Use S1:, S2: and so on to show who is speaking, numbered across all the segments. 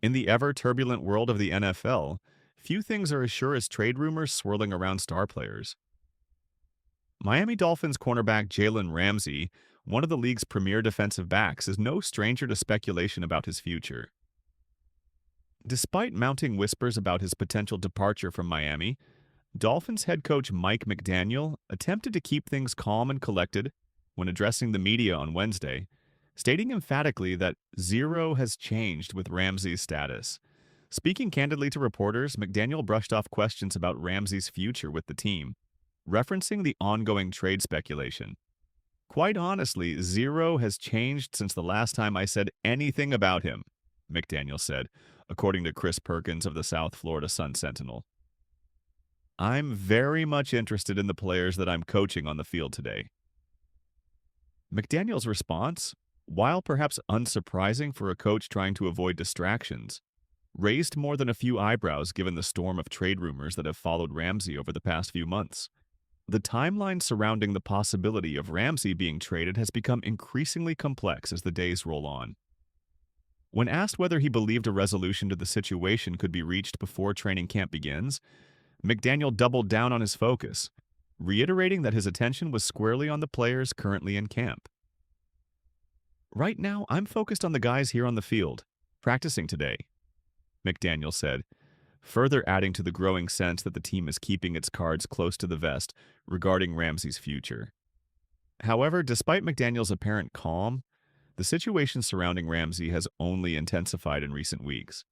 S1: In the ever-turbulent world of the NFL, few things are as sure as trade rumors swirling around star players. Miami Dolphins cornerback Jalen Ramsey, one of the league's premier defensive backs, is no stranger to speculation about his future. Despite mounting whispers about his potential departure from Miami, Dolphins head coach Mike McDaniel attempted to keep things calm and collected when addressing the media on Wednesday, stating emphatically that zero has changed with Ramsey's status. Speaking candidly to reporters, McDaniel brushed off questions about Ramsey's future with the team, referencing the ongoing trade speculation. "Quite honestly, zero has changed since the last time I said anything about him," McDaniel said, according to Chris Perkins of the South Florida Sun-Sentinel. "I'm very much interested in the players that I'm coaching on the field today." McDaniel's response, while perhaps unsurprising for a coach trying to avoid distractions, raised more than a few eyebrows given the storm of trade rumors that have followed Ramsey over the past few months. The timeline surrounding the possibility of Ramsey being traded has become increasingly complex as the days roll on. When asked whether he believed a resolution to the situation could be reached before training camp begins, McDaniel doubled down on his focus, reiterating that his attention was squarely on the players currently in camp. "Right now, I'm focused on the guys here on the field, practicing today," McDaniel said, further adding to the growing sense that the team is keeping its cards close to the vest regarding Ramsey's future. However, despite McDaniel's apparent calm, the situation surrounding Ramsey has only intensified in recent weeks.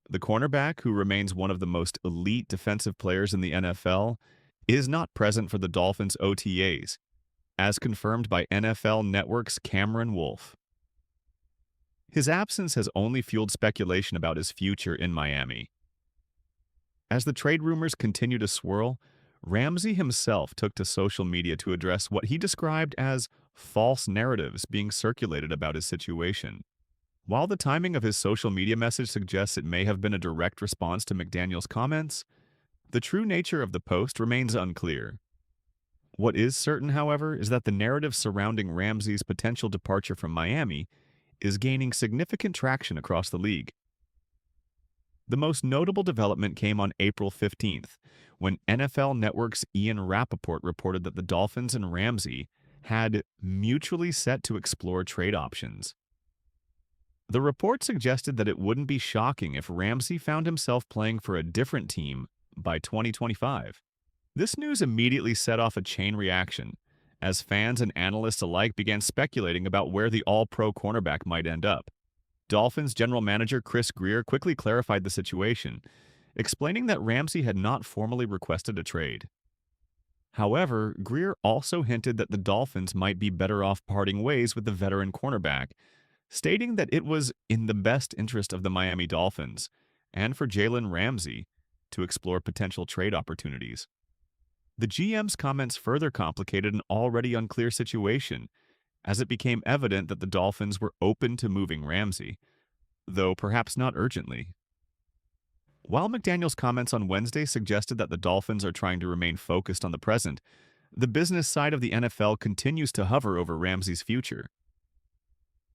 S1: The cornerback, who remains one of the most elite defensive players in the NFL, is not present for the Dolphins' OTAs, as confirmed by NFL Network's Cameron Wolfe. His absence has only fueled speculation about his future in Miami. As the trade rumors continue to swirl, Ramsey himself took to social media to address what he described as false narratives being circulated about his situation. While the timing of his social media message suggests it may have been a direct response to McDaniel's comments, the true nature of the post remains unclear. What is certain, however, is that the narrative surrounding Ramsey's potential departure from Miami is gaining significant traction across the league. The most notable development came on April 15th, when NFL Network's Ian Rappaport reported that the Dolphins and Ramsey had mutually set to explore trade options. The report suggested that it wouldn't be shocking if Ramsey found himself playing for a different team by 2025. This news immediately set off a chain reaction, as fans and analysts alike began speculating about where the all-pro cornerback might end up. Dolphins general manager Chris Breer quickly clarified the situation, explaining that Ramsey had not formally requested a trade. However, Breer also hinted that the Dolphins might be better off parting ways with the veteran cornerback, stating that it was in the best interest of the Miami Dolphins and for Jalen Ramsey to explore potential trade opportunities. The GM's comments further complicated an already unclear situation, as it became evident that the Dolphins were open to moving Ramsey, though perhaps not urgently. While McDaniel's comments on Wednesday suggested that the Dolphins are trying to remain focused on the present, the business side of the NFL continues to hover over Ramsey's future.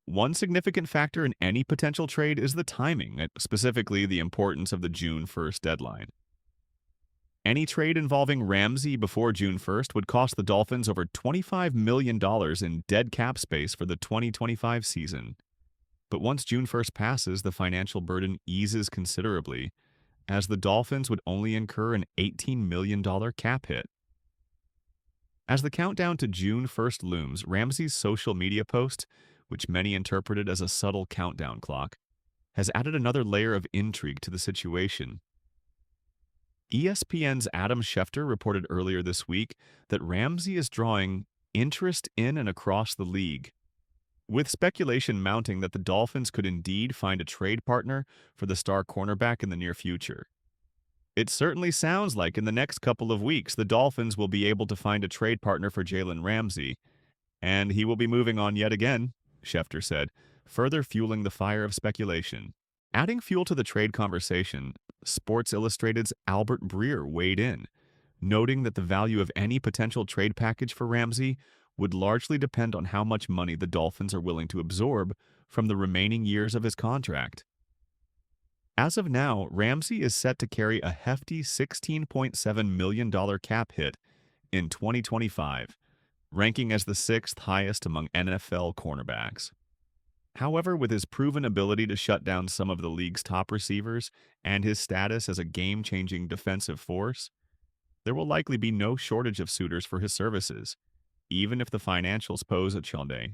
S1: One significant factor in any potential trade is the timing, specifically the importance of the June 1st deadline. Any trade involving Ramsey before June 1st would cost the Dolphins over $25 million in dead cap space for the 2025 season. But once June 1st passes, the financial burden eases considerably, as the Dolphins would only incur an $18 million cap hit. As the countdown to June 1st looms, Ramsey's social media post, which many interpreted as a subtle countdown clock, has added another layer of intrigue to the situation. ESPN's Adam Schefter reported earlier this week that Ramsey is drawing interest in and across the league, with speculation mounting that the Dolphins could indeed find a trade partner for the star cornerback in the near future. It certainly sounds like in the next couple of weeks the Dolphins will be able to find a trade partner for Jalen Ramsey, and he will be moving on yet again, Schefter said, further fueling the fire of speculation. Adding fuel to the trade conversation, Sports Illustrated's Albert Breer weighed in, noting that the value of any potential trade package for Ramsey would largely depend on how much money the Dolphins are willing to absorb from the remaining years of his contract. As of now, Ramsey is set to carry a hefty $16.7 million cap hit in 2025, ranking as the sixth highest among NFL cornerbacks. However, with his proven ability to shut down some of the league's top receivers and his status as a game-changing defensive force, there will likely be no shortage of suitors for his services, even if the financials pose a challenge.